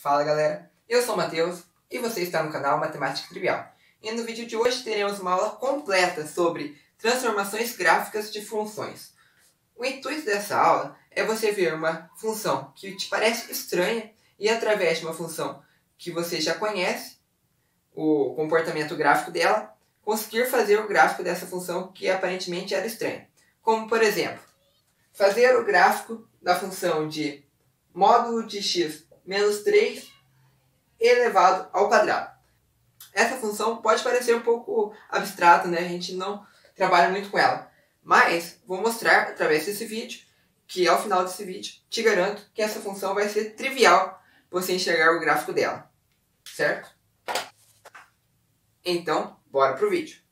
Fala galera, eu sou o Matheus e você está no canal Matemática Trivial. E no vídeo de hoje teremos uma aula completa sobre transformações gráficas de funções. O intuito dessa aula é você ver uma função que te parece estranha e através de uma função que você já conhece, o comportamento gráfico dela, conseguir fazer o gráfico dessa função que aparentemente era estranha. Como por exemplo, fazer o gráfico da função de módulo de x menos 3 elevado ao quadrado. Essa função pode parecer um pouco abstrata, né? A gente não trabalha muito com ela. Mas vou mostrar através desse vídeo, que ao final desse vídeo te garanto que essa função vai ser trivial você enxergar o gráfico dela. Certo? Então, bora pro vídeo.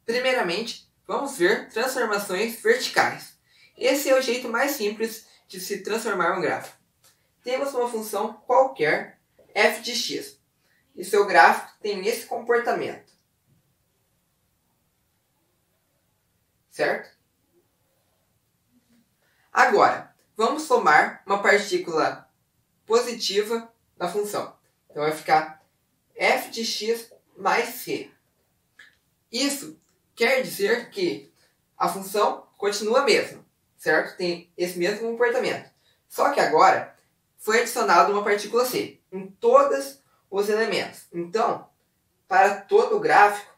Primeiramente, vamos ver transformações verticais. Esse é o jeito mais simples de se transformar um gráfico. Temos uma função qualquer, f de x, e seu gráfico tem esse comportamento. Certo? Agora, vamos somar uma partícula positiva na função. Então vai ficar f de x mais c. Isso quer dizer que a função continua a mesma, certo? Tem esse mesmo comportamento. Só que agora foi adicionada uma partícula c em todos os elementos. Então, para todo o gráfico,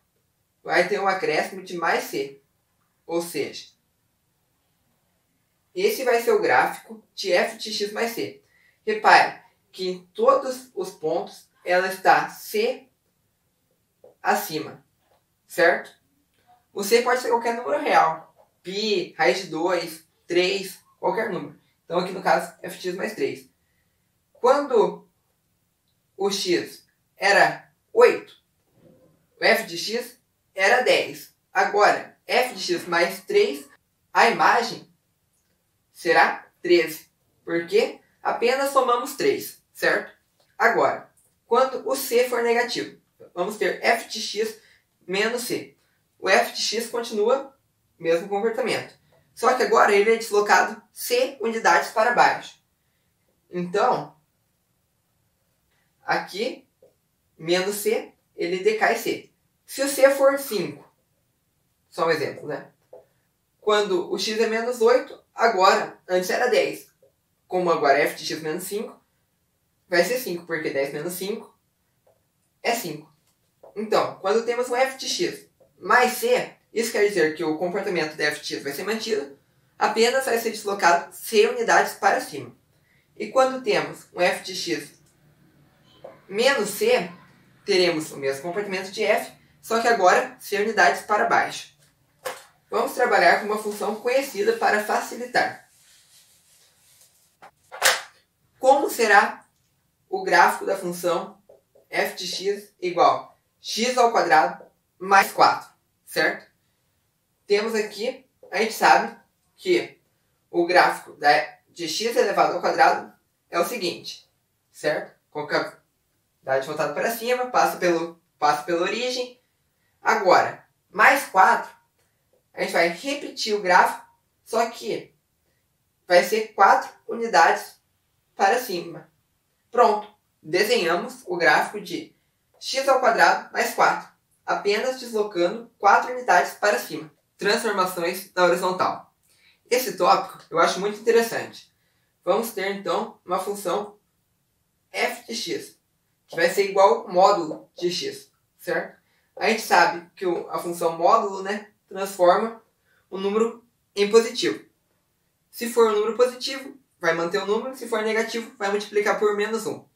vai ter um acréscimo de mais c. Ou seja, esse vai ser o gráfico de f de x mais c. Repare que em todos os pontos ela está c acima, certo? O c pode ser qualquer número real. Π, raiz de 2, 3, qualquer número. Então aqui no caso, f de x mais 3. Quando o x era 8, o f de x era 10. Agora, f de x mais 3, a imagem será 13. Porque apenas somamos 3, certo? Agora, quando o c for negativo, vamos ter f de x menos c. O f de x continua o mesmo comportamento. Só que agora ele é deslocado c unidades para baixo. Então, aqui, menos c, ele decai c. Se o c for 5, só um exemplo, né? Quando o x é menos 8, agora, antes era 10. Como agora f de x menos 5, vai ser 5, porque 10 menos 5 é 5. Então, quando temos um f de x mais c, isso quer dizer que o comportamento de f de x vai ser mantido, apenas vai ser deslocado c unidades para cima. E quando temos um f de x menos c, teremos o mesmo comportamento de f, só que agora c unidades para baixo. Vamos trabalhar com uma função conhecida para facilitar. Como será o gráfico da função f de x igual x ao quadrado mais 4, certo? Temos aqui, a gente sabe que o gráfico de x elevado ao quadrado é o seguinte, certo? Com a cavidade voltada para cima, passa pela origem. Agora, mais 4, a gente vai repetir o gráfico, só que vai ser 4 unidades para cima. Pronto, desenhamos o gráfico de x ao quadrado mais 4, apenas deslocando 4 unidades para cima. Transformações na horizontal. Esse tópico eu acho muito interessante. Vamos ter então uma função f de x, que vai ser igual ao módulo de x, certo? A gente sabe que a função módulo, né, transforma o número em positivo. Se for um número positivo, vai manter o número. Se for negativo, vai multiplicar por menos 1.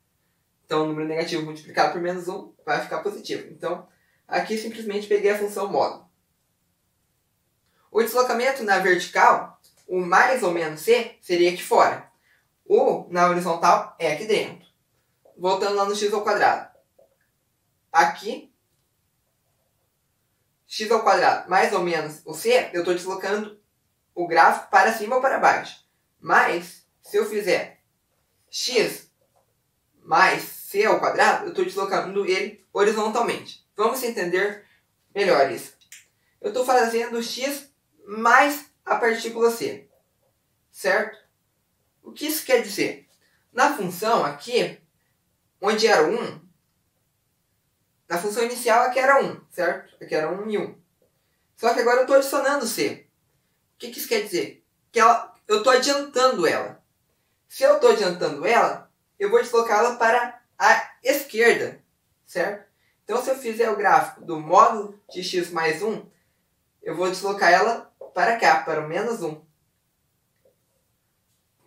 Então, o número negativo multiplicado por menos 1 vai ficar positivo. Então, aqui simplesmente peguei a função módulo. O deslocamento na vertical, o mais ou menos c, seria aqui fora. O na horizontal é aqui dentro. Voltando lá no x ao quadrado. Aqui, x ao quadrado mais ou menos o c, eu estou deslocando o gráfico para cima ou para baixo. Mas, se eu fizer x mais c ao quadrado, eu estou deslocando ele horizontalmente. Vamos entender melhor isso. Eu estou fazendo x mais a partícula c, certo? O que isso quer dizer? Na função aqui, onde era 1, na função inicial aqui era 1, certo? Aqui era 1 e 1. Só que agora eu estou adicionando c. O que isso quer dizer? Que eu estou adiantando ela. Se eu estou adiantando ela, eu vou deslocá-la para a esquerda, certo? Então, se eu fizer o gráfico do módulo de x mais 1, eu vou deslocar ela para cá, para o menos 1.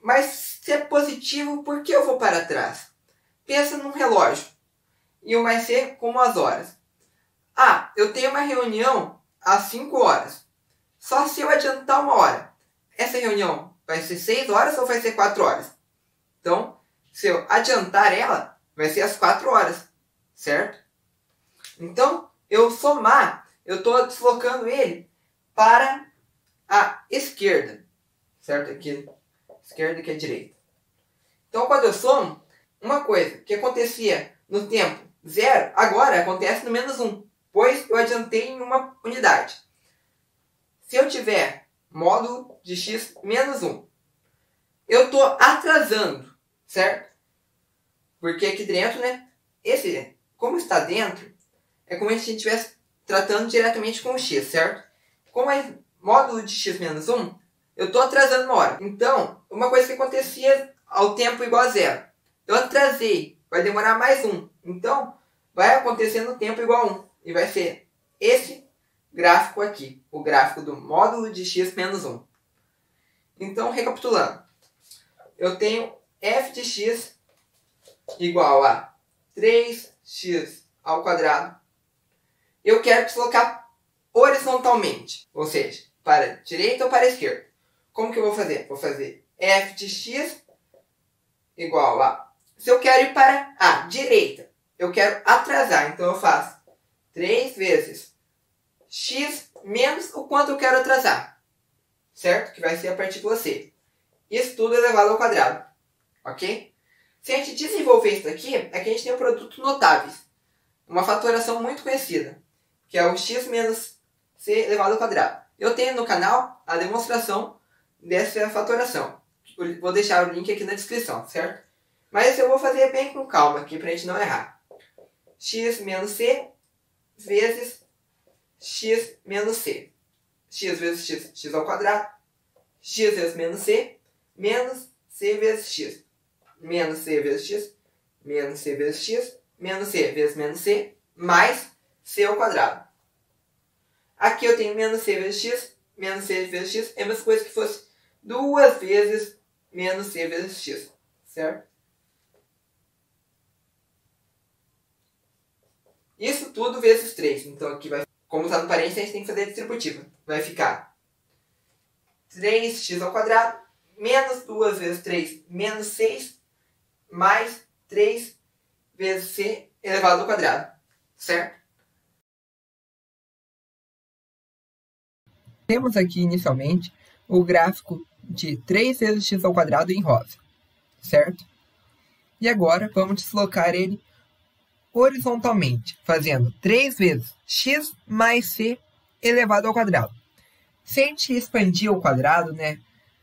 Mas se é positivo, por que eu vou para trás? Pensa num relógio. E o mais c como as horas. Ah, eu tenho uma reunião às 5 horas. Só se eu adiantar 1 hora. Essa reunião vai ser 6 horas ou vai ser 4 horas? Então, se eu adiantar ela, vai ser às 4 horas. Certo? Então, eu somar, eu estou deslocando ele para a esquerda. Certo? Aqui, esquerda que é direita. Então, quando eu somo, uma coisa que acontecia no tempo 0, agora acontece no menos 1, pois eu adiantei em uma unidade. Se eu tiver módulo de x menos 1, eu estou atrasando, certo? Porque aqui dentro, né, como está dentro, é como se a gente estivesse tratando diretamente com o x, certo? Como é módulo de x menos 1, eu estou atrasando 1 hora. Então, uma coisa que acontecia ao tempo igual a 0. Eu atrasei, vai demorar mais 1. Então, vai acontecer no tempo igual a 1. E vai ser esse gráfico aqui, o gráfico do módulo de x menos 1. Então, recapitulando, eu tenho f de x igual a 3x ao quadrado. Eu quero deslocar horizontalmente, ou seja, para a direita ou para a esquerda. Como que eu vou fazer? Vou fazer f de x igual a... Se eu quero ir para a direita, eu quero atrasar, então eu faço 3 vezes x menos o quanto eu quero atrasar, certo? Que vai ser a partícula c. Isso tudo elevado ao quadrado, ok? Se a gente desenvolver isso aqui, aqui a gente tem um produto notáveis, uma fatoração muito conhecida, que é o x menos c elevado ao quadrado. Eu tenho no canal a demonstração dessa fatoração. Vou deixar o link aqui na descrição, certo? Mas eu vou fazer bem com calma aqui para a gente não errar. X menos c vezes x menos c. X vezes x, x ao quadrado. X vezes menos c, menos c vezes x. Menos c vezes x, menos c vezes x, menos c vezes menos c, mais c ao quadrado. Aqui eu tenho menos c vezes x, menos c vezes x, é a mesma coisa que fosse 2 vezes menos c vezes x, certo? Isso tudo vezes 3. Então aqui vai, como está no parênteses, a gente tem que fazer a distributiva. Vai ficar 3x ao quadrado, menos 2 vezes 3, menos 6, mais 3 vezes c elevado ao quadrado, certo? Temos aqui inicialmente o gráfico de 3 vezes x ao quadrado em rosa, certo? E agora vamos deslocar ele horizontalmente, fazendo 3 vezes x mais c elevado ao quadrado. Se a gente expandir ao quadrado, né,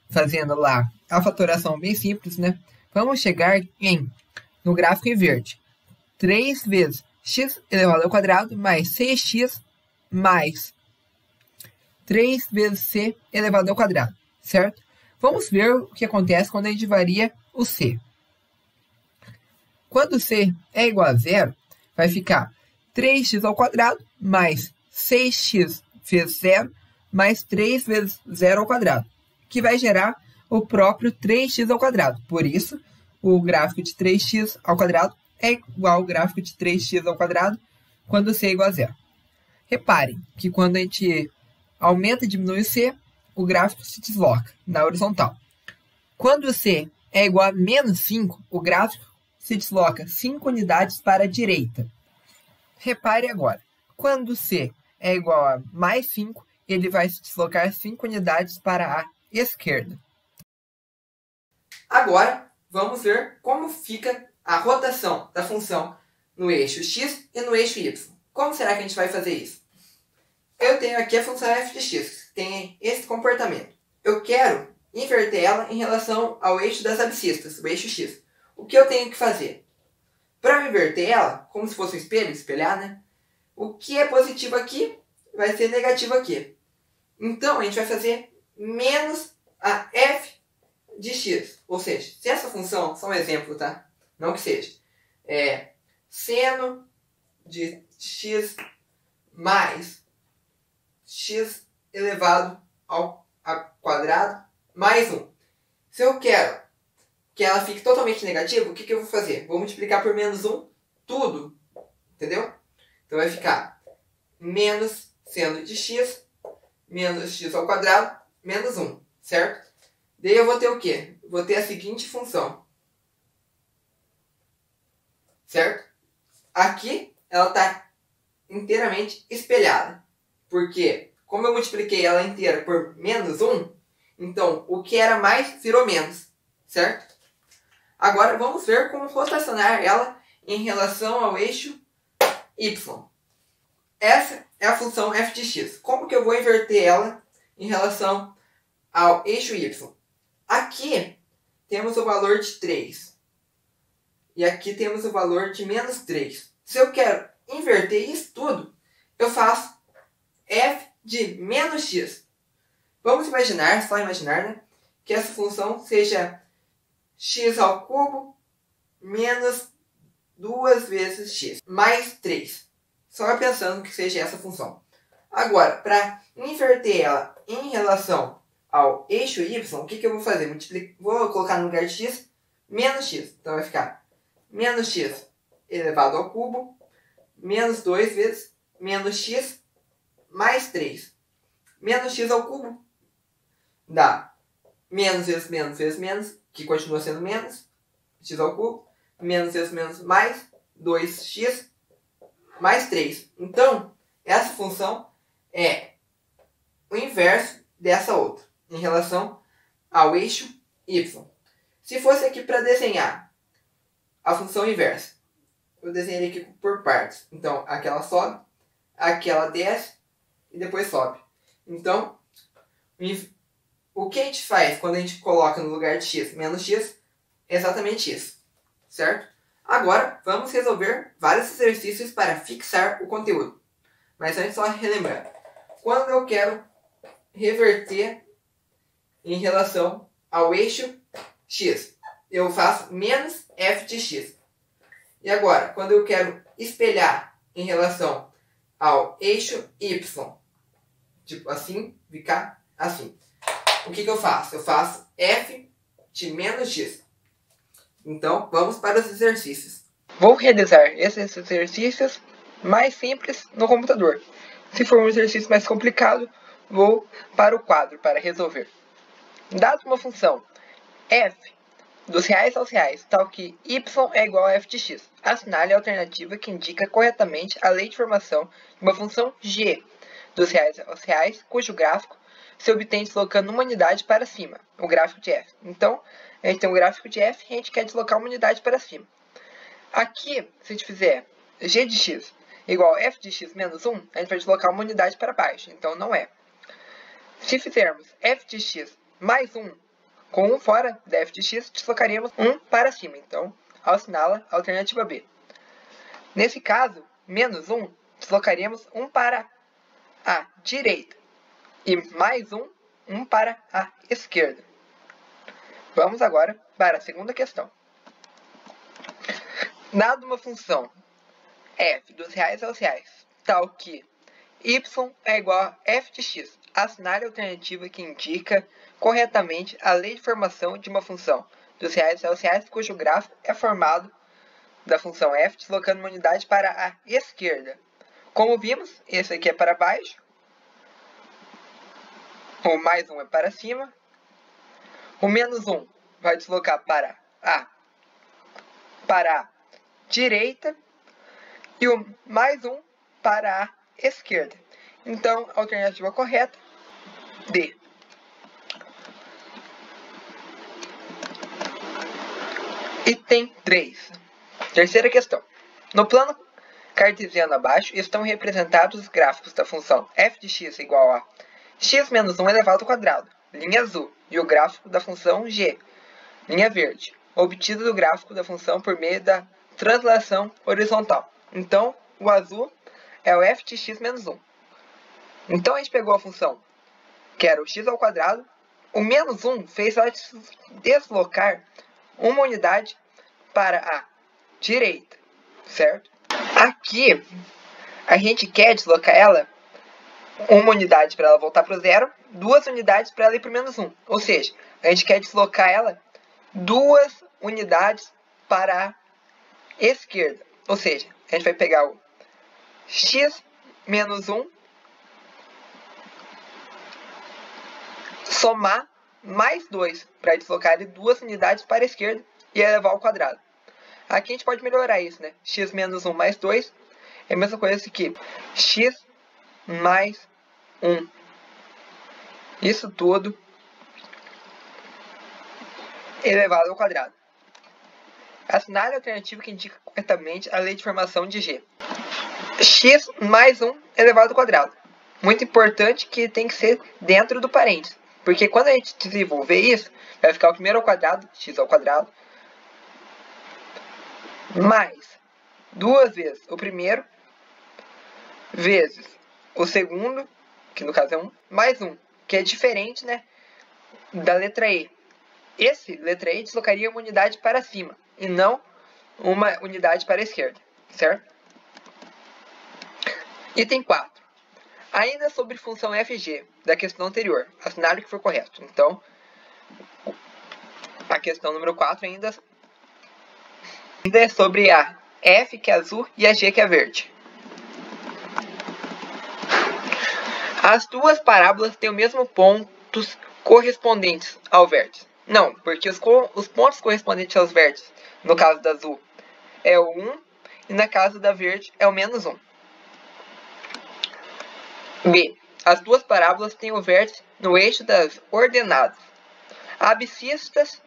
fazendo lá a fatoração bem simples, né, vamos chegar no gráfico em verde. 3 vezes x elevado ao quadrado mais 6x mais 3 vezes c elevado ao quadrado, certo? Vamos ver o que acontece quando a gente varia o c. Quando c é igual a zero, vai ficar 3x ao quadrado mais 6x vezes 0 mais 3 vezes 0 ao quadrado, que vai gerar o próprio 3x ao quadrado. Por isso, o gráfico de 3x ao quadrado é igual ao gráfico de 3x ao quadrado quando c é igual a zero. Reparem que quando a gente aumenta e diminui o c, o gráfico se desloca na horizontal. Quando c é igual a menos 5, o gráfico se desloca 5 unidades para a direita. Repare agora, quando c é igual a mais 5, ele vai se deslocar 5 unidades para a esquerda. Agora, vamos ver como fica a rotação da função no eixo x e no eixo y. Como será que a gente vai fazer isso? Eu tenho aqui a função f de x, tem esse comportamento. Eu quero inverter ela em relação ao eixo das abscissas, o eixo X. O que eu tenho que fazer? Para inverter ela, como se fosse um espelho, espelhar, né? O que é positivo aqui vai ser negativo aqui. Então, a gente vai fazer menos a f de x. Ou seja, se essa função, só um exemplo, tá? Não que seja. Seno de x mais x elevado ao quadrado mais 1. Se eu quero que ela fique totalmente negativa, o que eu vou fazer? Vou multiplicar por menos 1 tudo. Entendeu? Então vai ficar menos seno de x, menos x ao quadrado, menos 1. Certo? Daí eu vou ter o quê? Vou ter a seguinte função. Certo? Aqui ela está inteiramente espelhada. Porque, como eu multipliquei ela inteira por menos 1, então o que era mais virou menos. Certo? Agora vamos ver como rotacionar ela em relação ao eixo y. Essa é a função f de x. Como que eu vou inverter ela em relação ao eixo y? Aqui temos o valor de 3. E aqui temos o valor de menos 3. Se eu quero inverter isso tudo, eu faço f de menos x. Vamos imaginar, só imaginar, né? Que essa função seja x ao cubo menos 2 vezes x mais 3. Só pensando que seja essa função. Agora, para inverter ela em relação ao eixo y, o que eu vou fazer? Vou colocar no lugar de x, menos x. Então vai ficar menos x elevado ao cubo, menos 2 vezes menos x mais 3. Menos x ao cubo dá menos vezes menos vezes menos, que continua sendo menos, x ao cubo, menos vezes menos mais 2x mais 3. Então, essa função é o inverso dessa outra, em relação ao eixo y. Se fosse aqui para desenhar a função inversa, eu desenharia aqui por partes. Então, aquela sobe, aquela desce e depois sobe. Então, o que a gente faz quando a gente coloca no lugar de x menos x é exatamente isso, certo? Agora, vamos resolver vários exercícios para fixar o conteúdo. Mas antes, só relembrando. Quando eu quero reverter em relação ao eixo x, eu faço menos f de x. E agora, quando eu quero espelhar em relação ao eixo y, tipo assim, ficar assim. O que eu faço? Eu faço f de menos x. Então, vamos para os exercícios. Vou realizar esses exercícios mais simples no computador. Se for um exercício mais complicado, vou para o quadro para resolver. Dado uma função f dos reais aos reais, tal que y é igual a f de x, assinale a alternativa que indica corretamente a lei de formação de uma função g dos reais aos reais, cujo gráfico se obtém deslocando uma unidade para cima, o gráfico de f. Então, a gente tem um gráfico de f e a gente quer deslocar uma unidade para cima. Aqui, se a gente fizer g de x igual a f de x menos 1, a gente vai deslocar uma unidade para baixo, então não é. Se fizermos f de x mais 1, com 1 fora da f de x, deslocaríamos 1 para cima, então assinala a alternativa B. Nesse caso, menos 1, deslocaríamos 1 para a direita e mais 1 para a esquerda. Vamos agora para a segunda questão. Dado uma função f dos reais aos reais, tal que y é igual a f de x, assinale a alternativa que indica corretamente a lei de formação de uma função dos reais aos reais, cujo gráfico é formado da função f deslocando uma unidade para a esquerda. Como vimos, esse aqui é para baixo, o mais 1 é para cima, o menos 1 vai deslocar para a direita e o mais 1 para a esquerda. Então, a alternativa correta, D. Item 3. Terceira questão. No plano cartesiano abaixo estão representados os gráficos da função f de x igual a x menos 1 elevado ao quadrado, linha azul, e o gráfico da função g, linha verde, obtido do gráfico da função por meio da translação horizontal. Então, o azul é o f de x menos 1. Então, a gente pegou a função que era o x ao quadrado, o menos 1 fez ela deslocar uma unidade para a direita, certo? Aqui, a gente quer deslocar ela uma unidade para ela voltar para o zero, 2 unidades para ela ir para o menos 1. Ou seja, a gente quer deslocar ela 2 unidades para a esquerda. Ou seja, a gente vai pegar o x menos 1, somar mais 2 para deslocar ele 2 unidades para a esquerda e elevar ao quadrado. Aqui a gente pode melhorar isso, né? X menos 1 mais 2 é a mesma coisa que x mais 1. Isso tudo elevado ao quadrado. Assinale a alternativa que indica corretamente a lei de formação de G. X mais 1 elevado ao quadrado. Muito importante que tem que ser dentro do parênteses. Porque quando a gente desenvolver isso, vai ficar o primeiro ao quadrado, x ao quadrado, mais 2 vezes o primeiro, vezes o segundo, que no caso é 1, mais 1, que é diferente, né, da letra E. Esse letra E deslocaria uma unidade para cima, e não uma unidade para a esquerda, certo? Item 4. Ainda sobre função fg, da questão anterior, assinale o que for correto. Então, a questão número 4 ainda é sobre a f, que é azul, e a g, que é verde. As duas parábolas têm os mesmos pontos correspondentes ao vértice. Não, porque os pontos correspondentes aos vértices, no caso da azul, é o 1, e na caso da verde é o menos 1. B. As duas parábolas têm o vértice no eixo das ordenadas. Abscissas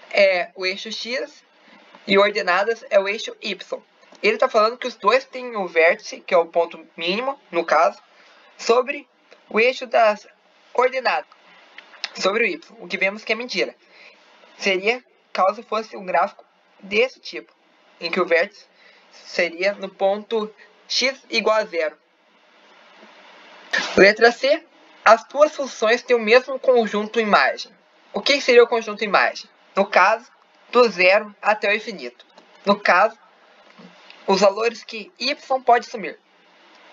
é o eixo x e ordenadas é o eixo y. Ele está falando que os dois têm o vértice, que é o ponto mínimo, no caso, sobre o eixo das ordenadas, sobre o y, o que vemos que é mentira. Seria caso fosse um gráfico desse tipo, em que o vértice seria no ponto x igual a 0. Letra C. As duas funções têm o mesmo conjunto imagem. O que seria o conjunto imagem? No caso, do zero até o infinito. No caso, os valores que y pode sumir.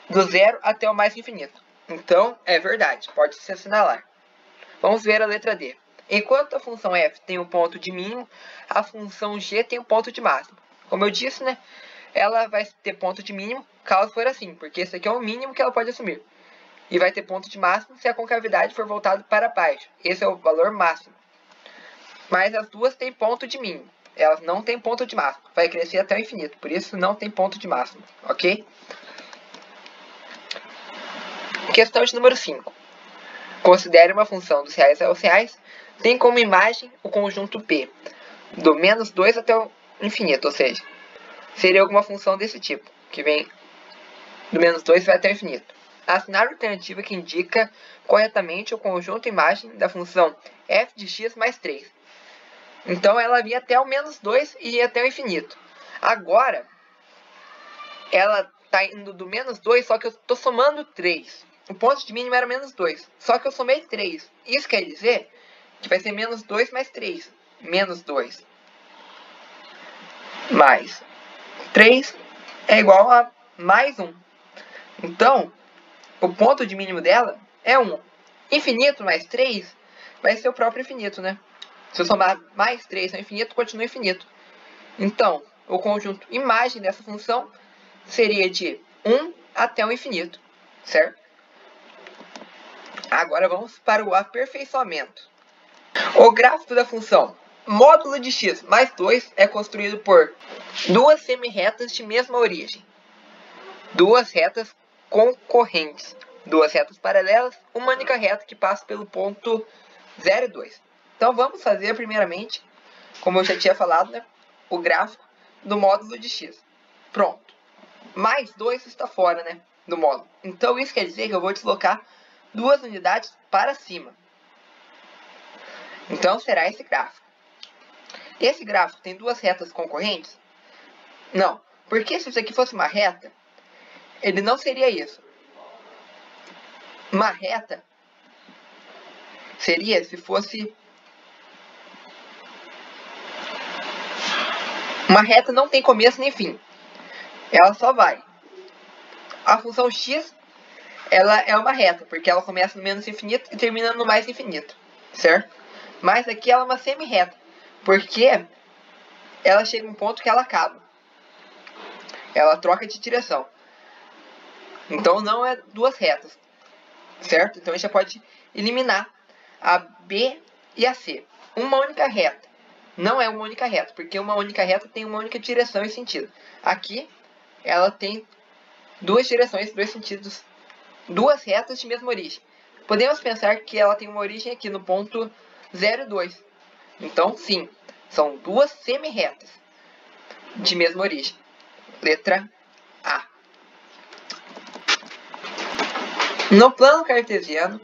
Do zero até o mais infinito. Então, é verdade, pode se assinalar. Vamos ver a letra D. Enquanto a função f tem um ponto de mínimo, a função g tem um ponto de máximo. Como eu disse, né? Ela vai ter ponto de mínimo caso for assim, porque esse aqui é o mínimo que ela pode assumir. E vai ter ponto de máximo se a concavidade for voltada para baixo. Esse é o valor máximo. Mas as duas têm ponto de mínimo. Elas não têm ponto de máximo. Vai crescer até o infinito. Por isso não tem ponto de máximo. Ok? Questão de número 5. Considere uma função dos reais aos reais. Tem como imagem o conjunto P. Do menos 2 até o infinito. Ou seja, seria alguma função desse tipo. Que vem do menos 2 vai até o infinito. Assinar a alternativa que indica corretamente o conjunto imagem da função f de x mais 3. Então, ela vinha até o menos 2 e ia até o infinito. Agora, ela está indo do menos 2, só que eu estou somando 3. O ponto de mínimo era menos 2, só que eu somei 3. Isso quer dizer que vai ser menos 2 mais 3. Menos 2 mais 3 é igual a mais 1. Então, o ponto de mínimo dela é 1. Infinito mais 3 vai ser o próprio infinito, né? Se eu somar mais 3 ao infinito, continua infinito. Então, o conjunto imagem dessa função seria de 1 até o infinito, certo? Agora vamos para o aperfeiçoamento. O gráfico da função módulo de x mais 2 é construído por duas semirretas de mesma origem, duas retas concorrentes, duas retas paralelas, uma única reta que passa pelo ponto 0 e 2. Então vamos fazer primeiramente, como eu já tinha falado, né, o gráfico do módulo de x. Pronto. Mais 2 está fora, né, do módulo. Então isso quer dizer que eu vou deslocar 2 unidades para cima. Então será esse gráfico. Esse gráfico tem 2 retas concorrentes? Não, porque se isso aqui fosse uma reta, ele não seria isso. Uma reta seria se fosse... Uma reta não tem começo nem fim. Ela só vai. A função x, ela é uma reta, porque ela começa no menos infinito e termina no mais infinito, certo? Mas aqui ela é uma semi-reta, porque ela chega a um ponto que ela acaba. Ela troca de direção. Então não é 2 retas, certo? Então a gente já pode eliminar a B e a C. Uma única reta. Não é uma única reta, porque uma única reta tem uma única direção e sentido. Aqui, ela tem 2 direções, 2 sentidos, 2 retas de mesma origem. Podemos pensar que ela tem uma origem aqui no ponto 0 e 2. Então, sim, são 2 semi-retas de mesma origem. Letra A. No plano cartesiano,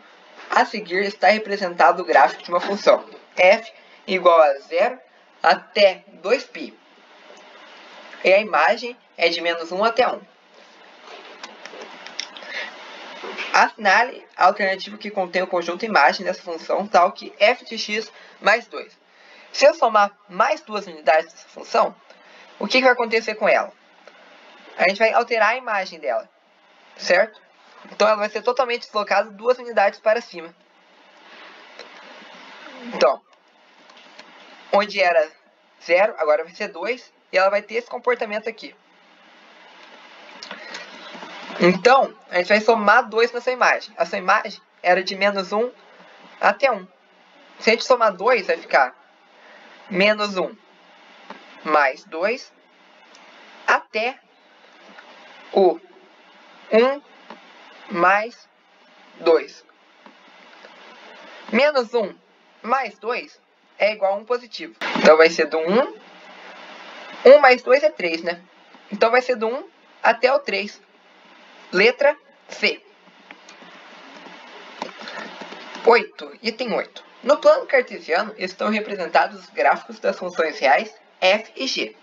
a seguir está representado o gráfico de uma função f igual a 0 até 2π. E a imagem é de menos 1 até 1. Assinale a alternativa que contém o conjunto imagem dessa função, tal que f de x mais 2. Se eu somar mais 2 unidades dessa função, o que vai acontecer com ela? A gente vai alterar a imagem dela, certo? Então ela vai ser totalmente deslocada 2 unidades para cima. Então, onde era 0, agora vai ser 2, e ela vai ter esse comportamento aqui. Então, a gente vai somar 2 nessa imagem. Essa imagem era de menos 1 até 1. Se a gente somar 2, vai ficar menos 1 mais 2 até o 1 mais 2. Menos 1 mais 2 é igual a 1 positivo. Então vai ser do 1. 1 mais 2 é 3, né? Então vai ser do 1 até o 3. Letra C. 8. Item 8. No plano cartesiano estão representados os gráficos das funções reais f e g.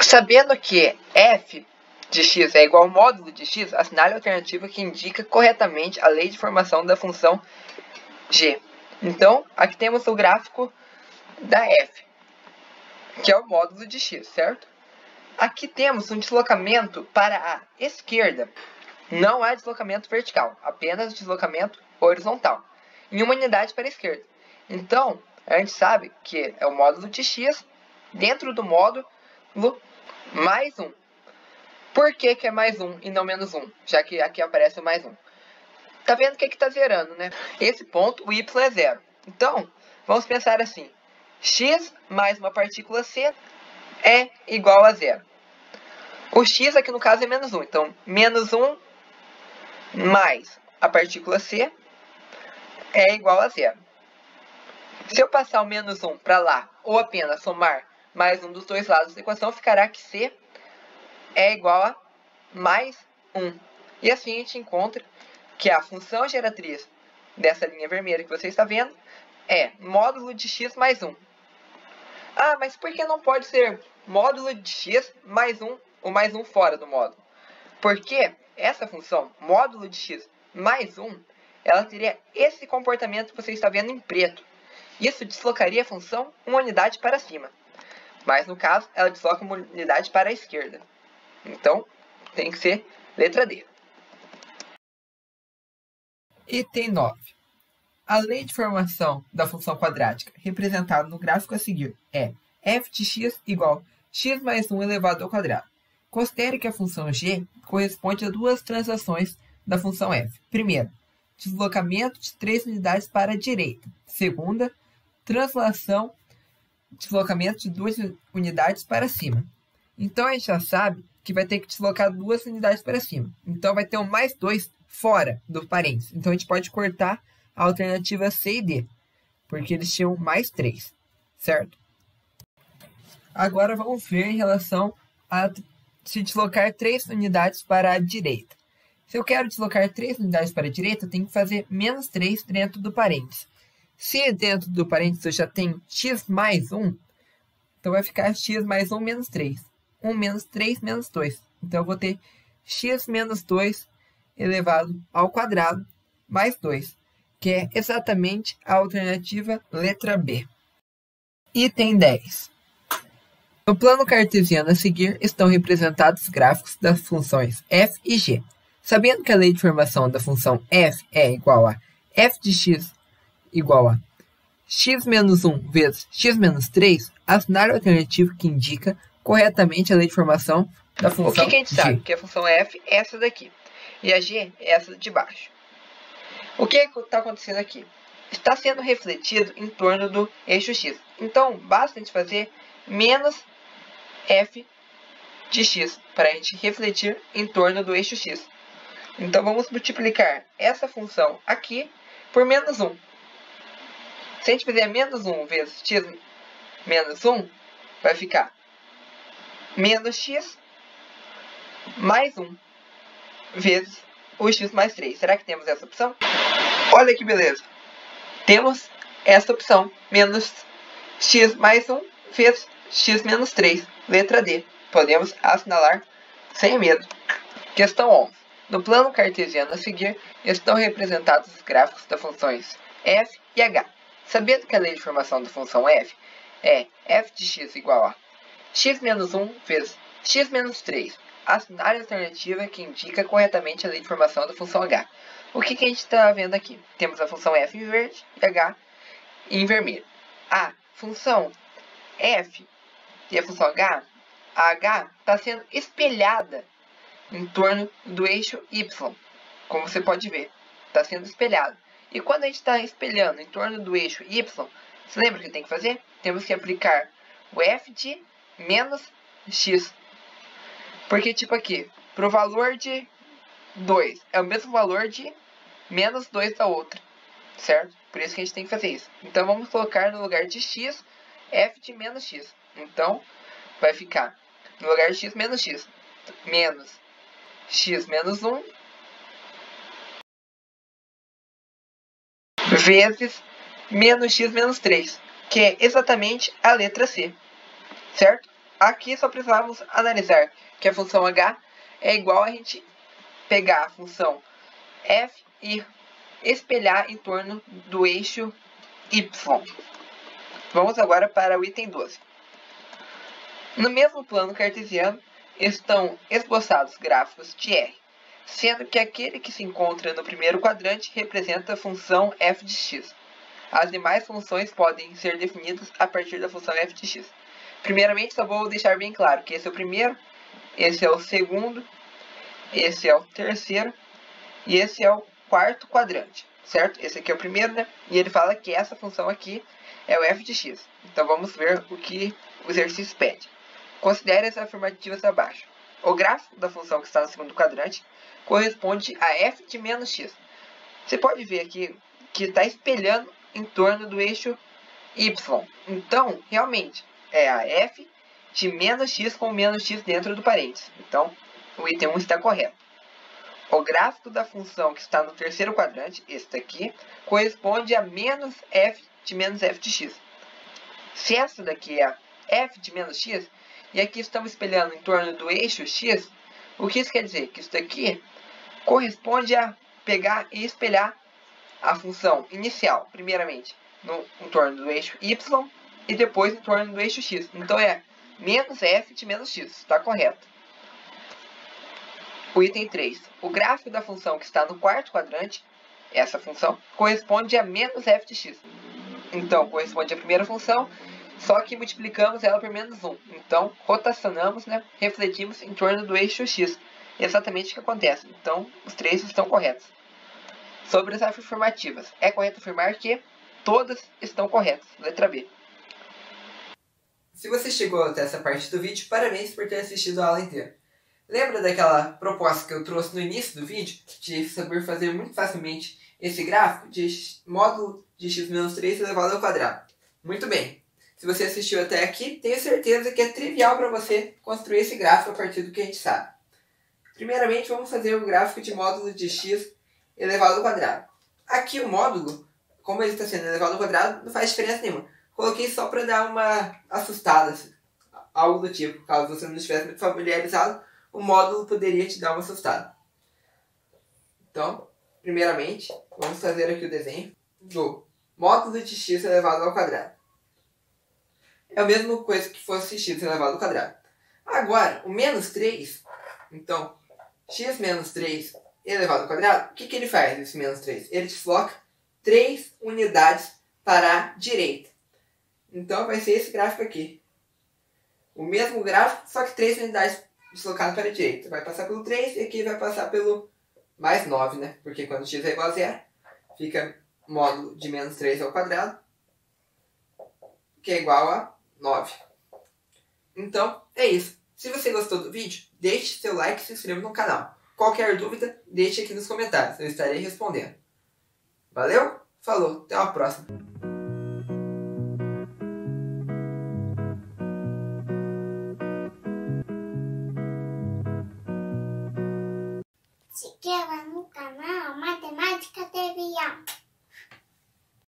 Sabendo que f de x é igual ao módulo de x, assinale a alternativa que indica corretamente a lei de formação da função g. Então, aqui temos o gráfico da f, que é o módulo de x, certo? Aqui temos um deslocamento para a esquerda. Não há deslocamento vertical, apenas deslocamento horizontal, em uma unidade para a esquerda. Então, a gente sabe que é o módulo de x dentro do módulo mais 1. Por que é mais 1 e não menos 1? Já que aqui aparece o mais 1. Tá vendo que aqui está zerando, né? Esse ponto, o y é 0. Então, vamos pensar assim. X mais uma partícula c é igual a 0. O x aqui no caso é menos 1. Então, menos 1 mais a partícula c é igual a 0. Se eu passar o menos 1 para lá, ou apenas somar mais um dos dois lados da equação, ficará que c é igual a mais 1. E assim a gente encontra que a função geratriz dessa linha vermelha que você está vendo é módulo de x mais 1. Ah, mas por que não pode ser módulo de x mais 1, o mais 1 fora do módulo? Porque essa função, módulo de x mais 1, ela teria esse comportamento que você está vendo em preto. Isso deslocaria a função uma unidade para cima. Mas no caso, ela desloca uma unidade para a esquerda. Então, tem que ser letra D. Item 9. A lei de formação da função quadrática, representada no gráfico a seguir, é f de x igual x mais 1 elevado ao quadrado. Considere que a função g corresponde a 2 translações da função f. Primeira, deslocamento de 3 unidades para a direita. Segunda, translação, deslocamento de 2 unidades para cima. Então, a gente já sabe que vai ter que deslocar 2 unidades para cima. Então, vai ter um mais 2 fora do parênteses. Então, a gente pode cortar a alternativa C e D, porque eles tinham mais 3, certo? Agora, vamos ver em relação a se deslocar 3 unidades para a direita. Se eu quero deslocar 3 unidades para a direita, eu tenho que fazer menos 3 dentro do parênteses. Se dentro do parênteses eu já tenho x mais 1, então vai ficar x mais 1 menos 3. 1 menos 3 menos 2. Então eu vou ter x menos 2 elevado ao quadrado mais 2, que é exatamente a alternativa letra B. Item 10. No plano cartesiano a seguir estão representados os gráficos das funções f e g. Sabendo que a lei de formação da função f é igual a f de x igual a x menos 1 vezes x menos 3, assinar a alternativa que indica corretamente a lei de formação da função g. O que a gente sabe? Que a função f é essa daqui e a g é essa de baixo. O que está acontecendo aqui? Está sendo refletido em torno do eixo x. Então, basta a gente fazer menos f de x para a gente refletir em torno do eixo x. Então, vamos multiplicar essa função aqui por menos 1. Se a gente fizer menos 1 vezes x menos 1, vai ficar menos x mais 1 vezes o x mais 3. Será que temos essa opção? Olha que beleza! Temos essa opção, menos x mais 1 vezes x menos 3, letra D. Podemos assinalar sem medo. Questão 11. No plano cartesiano a seguir, estão representados os gráficos das funções f e h. Sabendo que a lei de formação da função f é f de x igual a x menos 1 vezes x menos 3, assinar a alternativa que indica corretamente a lei de formação da função h. O que a gente está vendo aqui? Temos a função f em verde e h em vermelho. A função f e a função h, a h está sendo espelhada em torno do eixo y, como você pode ver, está sendo espelhado. E quando a gente está espelhando em torno do eixo y, você lembra o que tem que fazer? Temos que aplicar o f de menos x. Porque, tipo aqui, para o valor de 2 é o mesmo valor de menos 2 da outra, certo? Por isso que a gente tem que fazer isso. Então, vamos colocar no lugar de x, f de menos x. Então, vai ficar no lugar de x menos x menos 1 vezes menos x menos 3, que é exatamente a letra C, certo? Aqui só precisamos analisar que a função h é igual a gente pegar a função f e espelhar em torno do eixo y. Vamos agora para o item 12. No mesmo plano cartesiano estão esboçados gráficos de R, sendo que aquele que se encontra no primeiro quadrante representa a função f de x. As demais funções podem ser definidas a partir da função f de x. Primeiramente, só vou deixar bem claro que esse é o primeiro, esse é o segundo, esse é o terceiro e esse é o quarto quadrante, certo? Esse aqui é o primeiro, né? E ele fala que essa função aqui é o f de x. Então, vamos ver o que o exercício pede. Considere as afirmativas abaixo. O gráfico da função que está no segundo quadrante corresponde a f de menos x. Você pode ver aqui que está espelhando em torno do eixo y. Então, realmente, é a f de menos x com menos x dentro do parênteses. Então, o item 1 está correto. O gráfico da função que está no terceiro quadrante, esse daqui, corresponde a menos f de menos f de x. Se essa daqui é a f de menos x, e aqui estamos espelhando em torno do eixo x, o que isso quer dizer? Que isso daqui corresponde a pegar e espelhar a função inicial, primeiramente, em torno do eixo y e depois em torno do eixo x. Então é menos f de menos x, está correto. O item 3. O gráfico da função que está no quarto quadrante, essa função, corresponde a menos f de x. Então, corresponde à primeira função, só que multiplicamos ela por menos 1. Então, rotacionamos, né, refletimos em torno do eixo x. Exatamente o que acontece. Então, os três estão corretos. Sobre as afirmativas, é correto afirmar que todas estão corretas. Letra B. Se você chegou até essa parte do vídeo, parabéns por ter assistido a aula inteira. Lembra daquela proposta que eu trouxe no início do vídeo, de saber fazer muito facilmente esse gráfico de módulo de x menos 3 elevado ao quadrado? Muito bem. Se você assistiu até aqui, tenho certeza que é trivial para você construir esse gráfico a partir do que a gente sabe. Primeiramente, vamos fazer o gráfico de módulo de x elevado ao quadrado. Aqui o módulo, como ele está sendo elevado ao quadrado, não faz diferença nenhuma. Coloquei só para dar uma assustada, assim, algo do tipo. Caso você não estivesse muito familiarizado, o módulo poderia te dar uma assustada. Então, primeiramente, vamos fazer aqui o desenho do módulo de x elevado ao quadrado. É a mesma coisa que fosse x elevado ao quadrado. Agora, o menos 3, então, x menos 3 elevado ao quadrado, o que ele faz, esse menos 3? Ele desloca 3 unidades para a direita. Então, vai ser esse gráfico aqui. O mesmo gráfico, só que 3 unidades deslocadas para a direita. Vai passar pelo 3 e aqui vai passar pelo mais 9, né? Porque quando x é igual a 0, fica módulo de menos 3 ao quadrado, que é igual a 9. Então, é isso. Se você gostou do vídeo, deixe seu like e se inscreva no canal. Qualquer dúvida, deixe aqui nos comentários. Eu estarei respondendo. Valeu? Falou, até a próxima. Se inscreva no canal.